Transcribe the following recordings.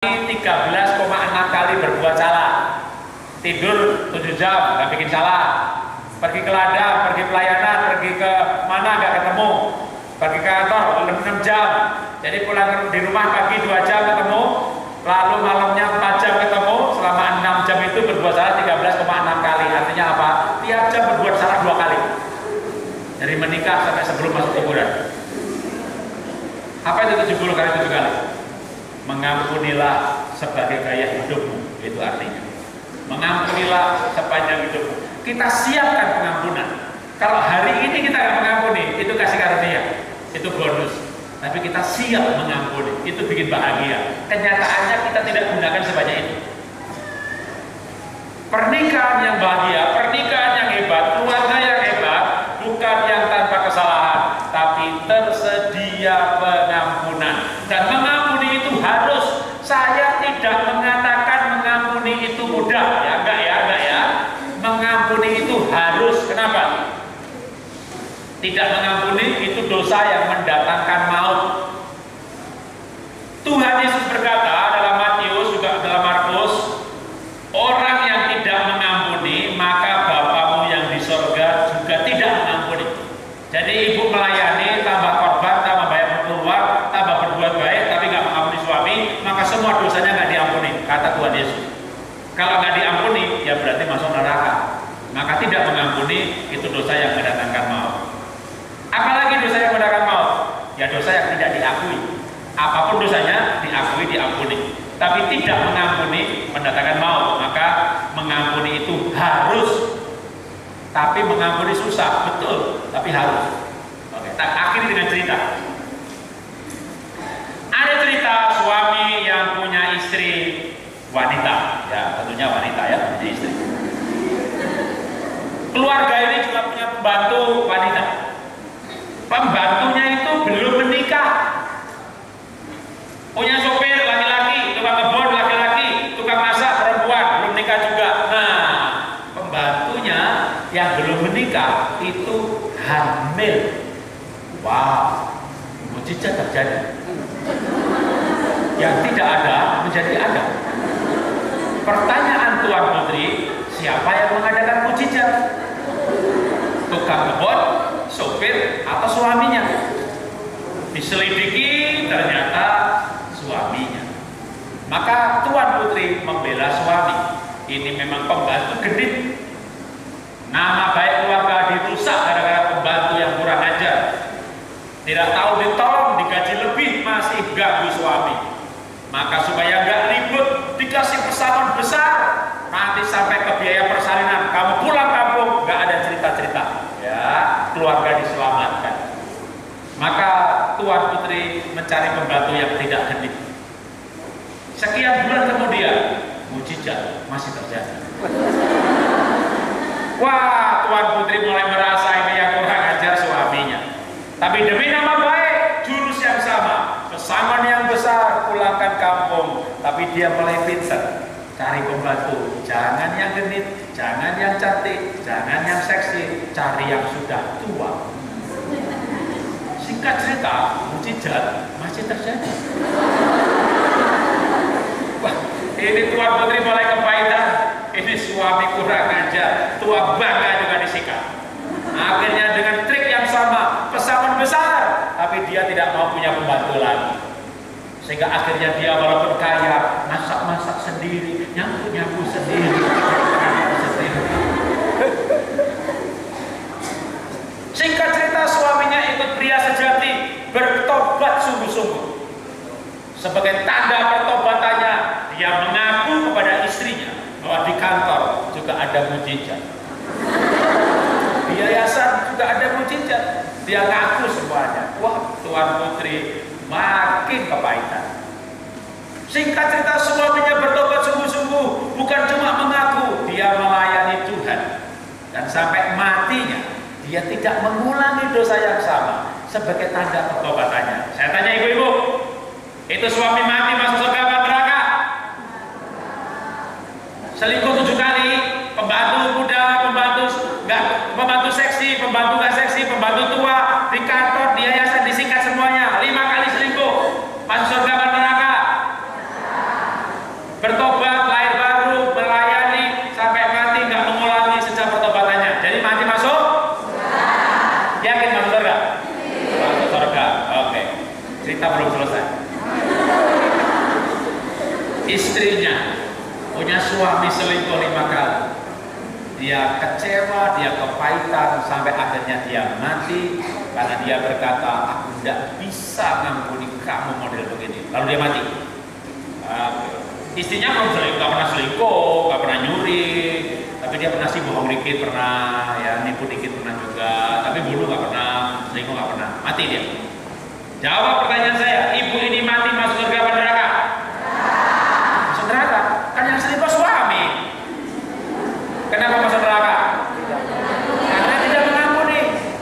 13,6 kali berbuat salah. Tidur 7 jam, nggak bikin salah. Pergi ke ladang, pergi pelayanan, pergi ke mana nggak ketemu. Pergi ke kantor 6 jam. Jadi pulang di rumah pagi 2 jam ketemu, lalu malamnya 4 jam ketemu. Selama 6 jam itu berbuat salah 13,6 kali. Artinya apa? Tiap jam berbuat salah 2 kali. Dari menikah sampai sebelum masuk kuburan. Apa itu 70 kali 7 kali? Mengampunilah sebagai gaya hidupmu, itu artinya. Mengampunilah sepanjang hidupmu. Kita siapkan pengampunan. Kalau hari ini kita nggak mengampuni, itu kasih karunia, itu bonus. Tapi kita siap mengampuni, itu bikin bahagia. Kenyataannya kita tidak gunakan sebanyak itu. Pernikahan yang bahagia, pernikahan yang hebat, keluarga yang hebat, bukan yang tanpa kesalahan, tapi tersedia pengampunan. Dan mengampuni itu harus. Saya tidak mengatakan mengampuni itu mudah, ya enggak ya. Mengampuni itu harus. Kenapa? Tidak mengampuni itu dosa yang mendatangkan maut. Tuhan Yesus berkata dalam Matius juga dalam Markus, orang yang tidak mengampuni maka Bapamu yang di sorga juga tidak mengampuni. Jadi ibu melayani, tambah korban, tambah banyak keluar, tambah berbuat baik, tapi nggak mengampuni suami, maka semua dosanya nggak diampuni, kata Tuhan Yesus. Kalau nggak diampuni, ya berarti masuk neraka. Maka tidak mengampuni itu dosa yang mendatangkan maut. Apalagi dosa yang mendatangkan maut? Ya dosa yang tidak diakui. Apapun dosanya diakui, diampuni. Tapi tidak mengampuni mendatangkan maut. Maka mengampuni itu harus. Tapi mengampuni susah, betul, tapi harus. Oke, kita akhiri dengan cerita. Ada cerita suami yang punya istri wanita, ya tentunya wanita ya, punya istri. Keluarga ini juga punya pembantu wanita. Pembantunya itu belum menikah. Punya sopir laki-laki, tukang kebun laki-laki, tukang masak perempuan, belum nikah juga. Nah, pembantunya yang belum menikah itu hamil. Wow, mujizat terjadi. Yang tidak ada menjadi ada. Pertanyaan Tuan Putri, siapa yang mengadakan mujizat? Tukang kebun, sopir, atau suaminya? Diselidiki, ternyata suaminya. Maka Tuan Putri membela suami. Ini memang pembantu genit. Nama baik keluarga dirusak gara-gara pembantu yang kurang ajar. Tidak tahu ditolong, digaji lebih, masih ganggu suami. Maka supaya nggak ribut, dikasih pesangon besar. Nanti sampai ke biaya persalinan, kamu pulang kampung, nggak ada cerita-cerita. Ya, keluarga diselamatkan. Maka Tuan Putri mencari pembantu yang tidak genit. Sekian bulan kemudian, mujizat masih terjadi. Wah, Tuan Putri mulai merasa ini yang kurang ajar suaminya. Tapi demi nama baik, jurus yang sama, pesangon yang besar, pulangkan kampung. Tapi dia mulai pintar, cari pembantu. Jangan yang genit, jangan yang cantik, jangan yang seksi, cari yang sudah tua. Singkat cerita, mujizat masih terjadi. Wah, ini Tuan Putri mulai kepahitan. Ini suami kurang ajar, tua bangga juga disikat. Akhirnya dengan trik yang sama, pesangon besar, tapi dia tidak mau punya pembantu lagi. Sehingga akhirnya dia walaupun kaya, masak-masak sendiri, nyapu-nyapu sendiri. Singkat cerita, suaminya ikut pria sejati, bertobat sungguh-sungguh. Sebagai tanda pertobatannya, dia mengaku kepada istrinya bahwa di kantor juga ada mujizat. Di yayasan juga ada mujizat. Dia ngaku semuanya. Wah, Tuan Putri makin kepahitan. Singkat cerita, suaminya bertobat sungguh-sungguh, bukan cuma mengaku, dia melayani Tuhan. Dan sampai matinya, dia tidak mengulangi dosa yang sama sebagai tanda pertobatannya. Saya tanya ibu-ibu, itu suami mati masuk surga apa neraka? Selingkuh 7 kali, pembantu muda, pembantu seksi, pembantu gak seksi, pembantu tua, di kantor, di yayasan, disikat semuanya, 5 kali selingkuh, masuk surga apa neraka? bertobat, lahir baru, melayani sampai mati, nggak mengulangi sejak pertobatannya. Jadi mati masuk? Yakin masuk surga? Masuk surga. Oke. Cerita belum selesai. Istrinya punya suami selingkuh 5 kali. Dia kecewa, dia kepahitan, sampai akhirnya dia mati karena dia berkata, aku tidak bisa ngampuni kamu model begini. Lalu dia mati. Istrinya belum selingkuh, gak pernah selingkuh, gak pernah nyuri, tapi dia pernah sih bohong dikit, pernah ya nipu dikit pernah juga, tapi bunuh gak pernah, selingkuh gak pernah. Mati dia. Jawab pertanyaan saya, ibu ini mati masuk surga apa neraka? Masuk neraka. Kan yang selingkuh suami. Kenapa masuk neraka? Karena tidak mengampuni.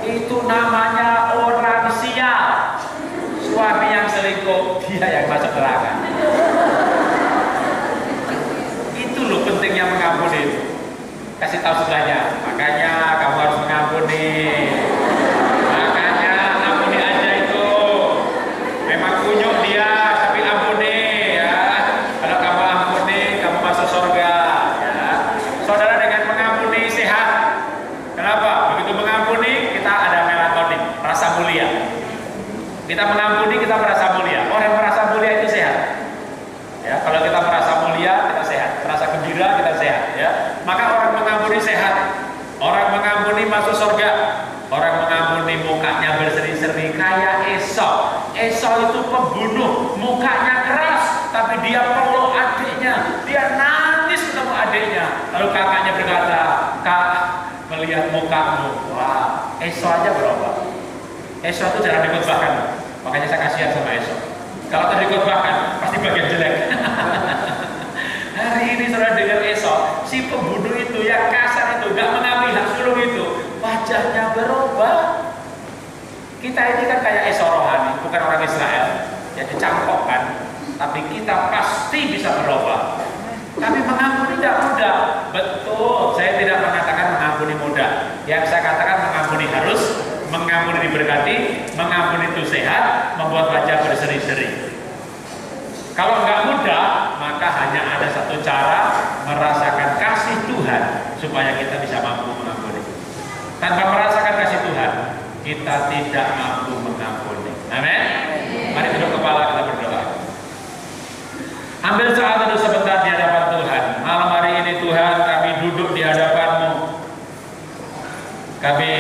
Itu namanya orang sial. Suami yang selingkuh, dia yang masuk neraka. Itu loh pentingnya mengampuni. Kasih tahu sebelahnya. Makanya kamu harus mengampuni. Makanya ampuni aja itu. Memang kunyuk dia, tapi ampuni ya. Kalau kamu ampuni, kamu masuk surga. Saudara dengan mengampuni sehat. Kenapa? Begitu mengampuni kita ada melatonin, rasa mulia. Kita mengampuni kita merasa mulia. Orang yang merasa mulia itu sehat. Ya, kalau kita merasa mulia kita sehat, merasa gembira kita sehat. Ya, maka orang mengampuni sehat. Orang mengampuni masuk surga. Orang mengampuni mukanya berseri-seri kayak Esau. Esau itu pembunuh, mukanya keras, tapi dia peluk adiknya. Dia nangis ketemu adiknya. Lalu kakaknya berkata, "Kak, melihat mukamu, wah, Esau aja berubah." Esau itu jarang dikhotbahkan, makanya saya kasihan sama Esau. Kalau tadi dikhotbahkan, pasti bagian jelek. Hari ini saudara dengar Esau, si pembunuh itu yang kasar itu, gak mengambil hak sulung itu, wajahnya berubah. Kita ini kan kayak Esau rohani, bukan orang Israel, ya dicangkokkan, tapi kita pasti bisa berubah. Tapi mengampuni tidak mudah. Betul, saya tidak mengatakan mengampuni mudah. Yang saya katakan mengampuni harus, mengampuni diberkati, mengampuni itu sehat, membuat wajah berseri-seri. Kalau nggak mudah, maka hanya ada satu cara, merasakan kasih Tuhan supaya kita bisa mampu mengampuni. Tanpa merasakan kasih Tuhan, kita tidak mampu mengampuni. Amin. Mari tunduk kepala, kita berdoa. Ambil saat itu sebentar di hadapan Tuhan. Malam hari ini Tuhan, kami duduk di hadapan-Mu. Kami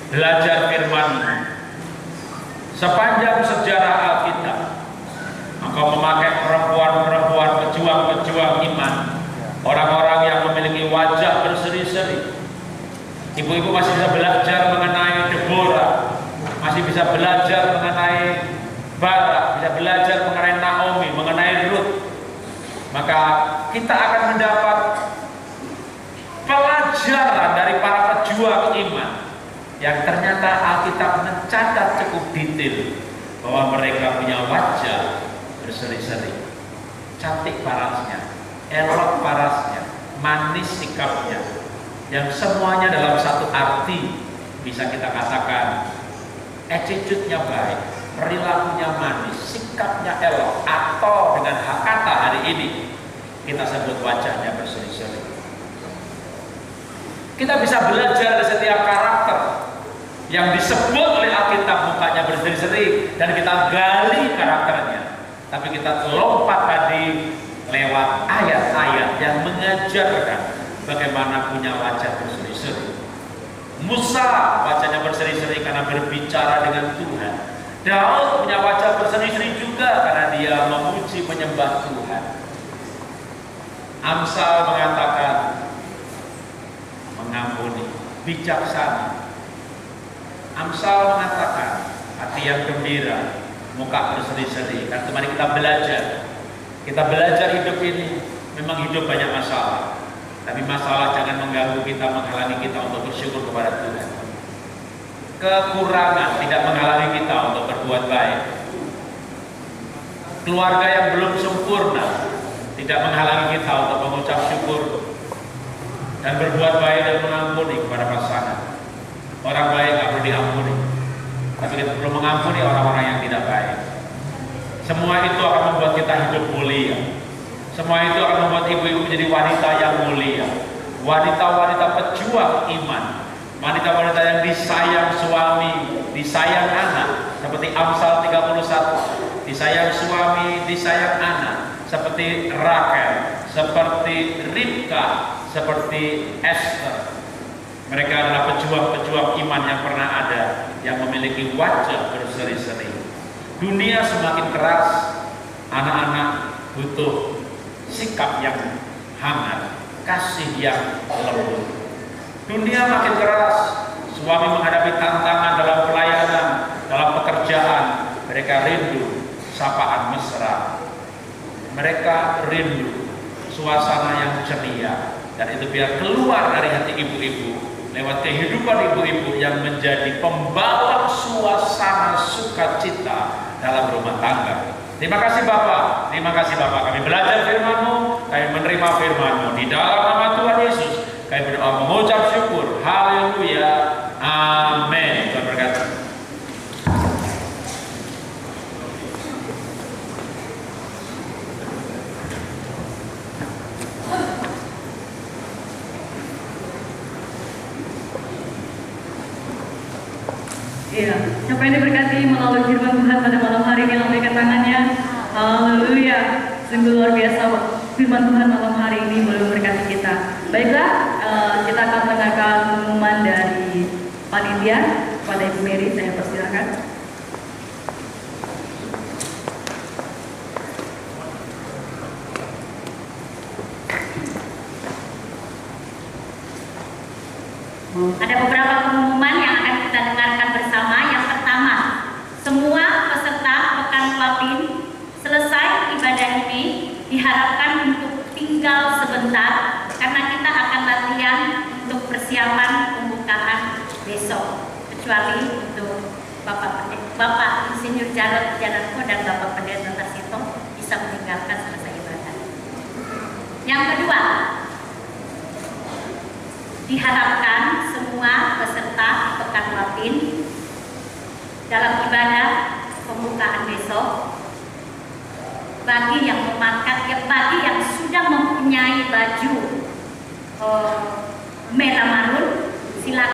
belajar firman-Mu. Sepanjang sejarah Alkitab, Engkau memakai perempuan-perempuan pejuang-pejuang iman, orang-orang yang memiliki wajah berseri-seri. Ibu-ibu masih bisa belajar mengenai Deborah, masih bisa belajar mengenai Barak, bisa belajar mengenai Naomi, mengenai Ruth. Maka kita akan mendapat pelajaran dari para pejuang iman yang ternyata Alkitab mencatat cukup detail bahwa mereka punya wajah berseri-seri, cantik parasnya, elok parasnya, manis sikapnya, yang semuanya dalam satu arti bisa kita katakan attitude-nya baik, perilakunya manis, sikapnya elok, atau dengan kata hari ini kita sebut wajahnya berseri-seri. Kita bisa belajar dari setiap karakter yang disebut oleh Alkitab mukanya berseri-seri dan kita gali karakternya. Tapi kita lompat tadi lewat ayat-ayat yang mengajarkan bagaimana punya wajah berseri-seri. Musa wajahnya berseri-seri karena berbicara dengan Tuhan. Daud punya wajah berseri-seri juga karena dia memuji menyembah Tuhan. Amsal mengatakan mengampuni, bijaksana. Amsal mengatakan hati yang gembira, muka berseri-seri. Karena kemarin kita belajar hidup ini. Memang hidup banyak masalah, tapi masalah jangan mengganggu kita, menghalangi kita untuk bersyukur kepada Tuhan. Kekurangan tidak menghalangi kita untuk berbuat baik. Keluarga yang belum sempurna tidak menghalangi kita untuk mengucap syukur dan berbuat baik dan mengampuni kepada pasangan. Orang baik tidak perlu diampuni, tapi kita perlu mengampuni orang-orang yang tidak baik. Semua itu akan membuat kita hidup mulia. Semua itu akan membuat ibu-ibu menjadi wanita yang mulia, wanita-wanita pejuang iman, wanita-wanita yang disayang suami, disayang anak, seperti Amsal 31, disayang suami, disayang anak, seperti Rakel, seperti Ribka, seperti Esther. Mereka adalah pejuang-pejuang iman yang pernah ada, yang memiliki wajah berseri-seri. Dunia semakin keras, anak-anak butuh sikap yang hangat, kasih yang lembut. Dunia makin keras, suami menghadapi tantangan dalam pelayanan, dalam pekerjaan. Mereka rindu sapaan mesra. Mereka rindu suasana yang ceria. Dan itu biar keluar dari hati ibu-ibu lewat kehidupan ibu-ibu yang menjadi pembawa suasana sukacita dalam rumah tangga. Terima kasih Bapak, terima kasih Bapak. Kami belajar firman-Mu, kami menerima firman-Mu. Di dalam nama Tuhan Yesus, kami berdoa mengucap syukur. Haleluya, amin. Tuhan berkati. Iya, siapa yang diberkati melalui firman Tuhan pada malam hari ini, lambaikan tangannya. Haleluya, sungguh luar biasa firman Tuhan malam hari ini boleh memberkati kita. Baiklah, kita akan mendengarkan pengumuman dari panitia. Kepada Ibu Mary, saya persilakan. Ada beberapa pengumuman yang akan kita dengarkan bersama. Yang pertama, semua peserta Pekan Pelapin selesai ibadah ini diharapkan untuk tinggal sebentar karena kita akan latihan untuk persiapan pembukaan besok. Kecuali untuk Bapak Insinyur Jarod Janarko dan Bapak Pendeta Tarsito bisa meninggalkan selesai ibadah. Yang kedua, diharapkan semua peserta Pekan Pelapin dalam ibadah pembukaan besok, bagi yang sudah mempunyai baju merah marun, silakan